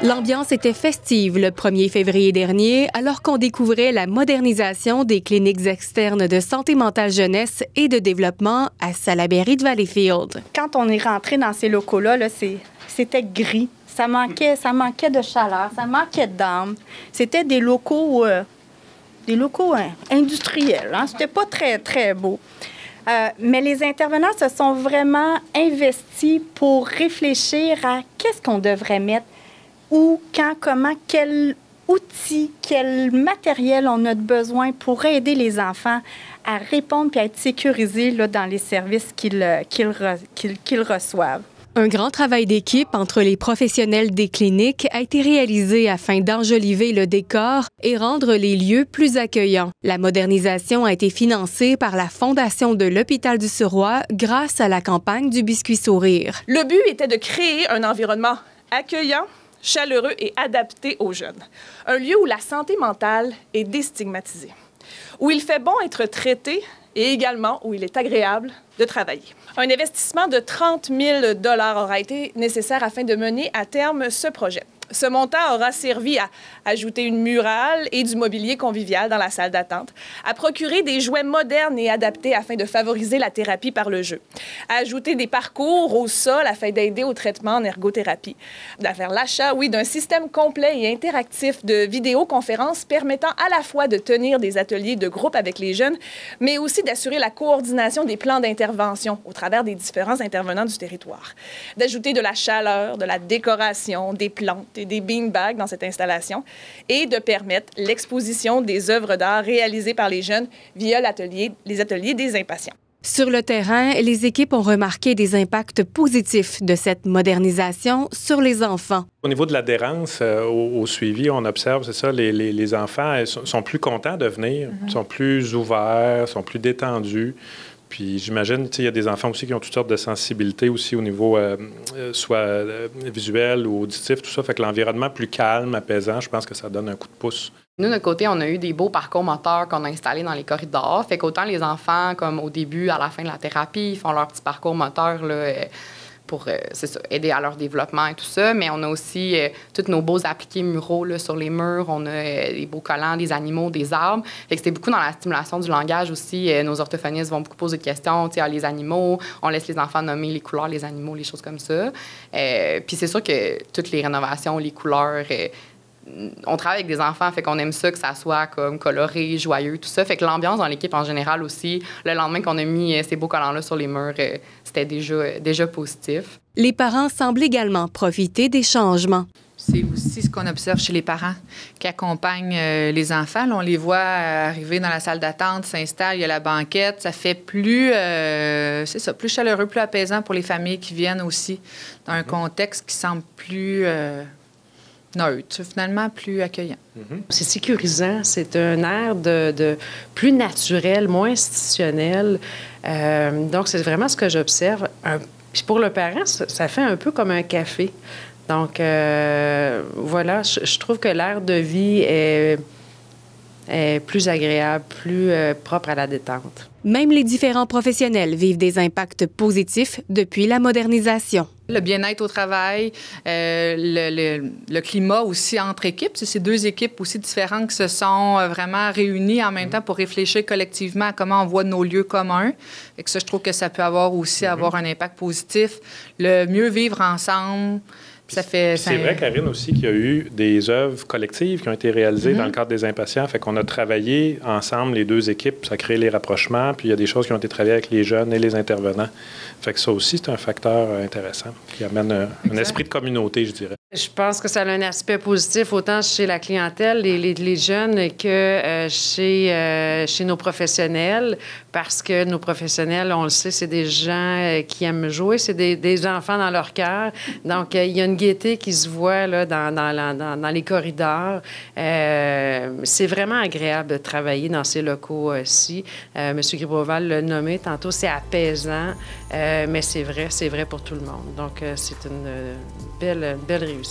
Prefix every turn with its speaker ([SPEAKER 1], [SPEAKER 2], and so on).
[SPEAKER 1] L'ambiance était festive le 1er février dernier, alors qu'on découvrait la modernisation des cliniques externes de santé mentale jeunesse et de développement à Salaberry de Valleyfield.
[SPEAKER 2] Quand on est rentré dans ces locaux-là, c'était gris. Ça manquait de chaleur, ça manquait d'âme. C'était des locaux industriels. Hein? C'était pas très, très beau. Mais les intervenants se sont vraiment investis pour réfléchir à qu'est-ce qu'on devrait mettre, où, quand, comment, quel outil, quel matériel on a besoin pour aider les enfants à répondre et à être sécurisés là, dans les services qu'ils reçoivent.
[SPEAKER 1] Un grand travail d'équipe entre les professionnels des cliniques a été réalisé afin d'enjoliver le décor et rendre les lieux plus accueillants. La modernisation a été financée par la Fondation de l'Hôpital du Suroît grâce à la campagne du Biscuit Sourire.
[SPEAKER 3] Le but était de créer un environnement accueillant, chaleureux et adapté aux jeunes. Un lieu où la santé mentale est déstigmatisée, où il fait bon être traité et également où il est agréable de travailler. Un investissement de 30 000 $ aura été nécessaire afin de mener à terme ce projet. Ce montant aura servi à ajouter une murale et du mobilier convivial dans la salle d'attente, à procurer des jouets modernes et adaptés afin de favoriser la thérapie par le jeu, à ajouter des parcours au sol afin d'aider au traitement en ergothérapie, à faire l'achat, d'un système complet et interactif de vidéoconférences permettant à la fois de tenir des ateliers de groupe avec les jeunes, mais aussi d'assurer la coordination des plans d'intervention au travers des différents intervenants du territoire, d'ajouter de la chaleur, de la décoration, des plantes et des beanbags dans cette installation et de permettre l'exposition des œuvres d'art réalisées par les jeunes via les ateliers des impatients.
[SPEAKER 1] Sur le terrain, les équipes ont remarqué des impacts positifs de cette modernisation sur les enfants.
[SPEAKER 4] Au niveau de l'adhérence au suivi, on observe, c'est ça, les enfants sont plus contents de venir, sont plus ouverts, sont plus détendus. Puis j'imagine, il y a des enfants aussi qui ont toutes sortes de sensibilités aussi au niveau soit visuel ou auditif, tout ça. Fait que l'environnement plus calme, apaisant, je pense que ça donne un coup de pouce.
[SPEAKER 5] Nous, de notre côté, on a eu des beaux parcours moteurs qu'on a installés dans les corridors. Fait qu'autant les enfants, comme au début, à la fin de la thérapie, ils font leur petit parcours moteur là, pour aider à leur développement et tout ça. Mais on a aussi tous nos beaux appliqués muraux là, sur les murs. On a des beaux collants, des animaux, des arbres. Fait que c'était beaucoup dans la stimulation du langage aussi. Nos orthophonistes vont beaucoup poser de questions. Les animaux, on laisse les enfants nommer les couleurs, les animaux, les choses comme ça. Puis c'est sûr que toutes les rénovations, les couleurs... on travaille avec des enfants, fait qu'on aime ça, que ça soit comme coloré, joyeux, tout ça. Fait que l'ambiance dans l'équipe en général aussi, le lendemain qu'on a mis ces beaux collants-là sur les murs, c'était déjà positif.
[SPEAKER 1] Les parents semblent également profiter des changements.
[SPEAKER 6] C'est aussi ce qu'on observe chez les parents qui accompagnent les enfants. Là, on les voit arriver dans la salle d'attente, s'installent, il y a la banquette. Ça fait plus chaleureux, plus apaisant pour les familles qui viennent aussi dans un contexte qui semble plus... neutre, finalement plus accueillant.
[SPEAKER 7] C'est sécurisant, c'est un air de plus naturel, moins institutionnel. Donc, c'est vraiment ce que j'observe. Puis pour le parent, ça fait un peu comme un café. Donc, voilà, je trouve que l'air de vie est plus agréable, plus propre à la détente.
[SPEAKER 1] Même les différents professionnels vivent des impacts positifs depuis la modernisation.
[SPEAKER 6] Le bien-être au travail, le climat aussi entre équipes. C'est ces deux équipes aussi différentes qui se sont vraiment réunies en même temps pour réfléchir collectivement à comment on voit nos lieux communs. Et que ça, je trouve que ça peut aussi avoir un impact positif. Le mieux vivre ensemble. C'est
[SPEAKER 4] vrai, Karine, aussi, qu'il y a eu des œuvres collectives qui ont été réalisées dans le cadre des impatients. Fait qu'on a travaillé ensemble, les deux équipes, ça crée les rapprochements, puis il y a des choses qui ont été travaillées avec les jeunes et les intervenants. Fait que ça aussi, c'est un facteur intéressant qui amène un esprit de communauté, je dirais.
[SPEAKER 7] Je pense que ça a un aspect positif autant chez la clientèle, les jeunes, que chez nos professionnels, parce que nos professionnels, on le sait, c'est des gens qui aiment jouer, c'est des enfants dans leur cœur. Donc, il y a une gaieté qui se voit là, dans les corridors. C'est vraiment agréable de travailler dans ces locaux-ci. M. Griboval l'a nommé tantôt, c'est apaisant, mais c'est vrai pour tout le monde. Donc, c'est une belle réussite.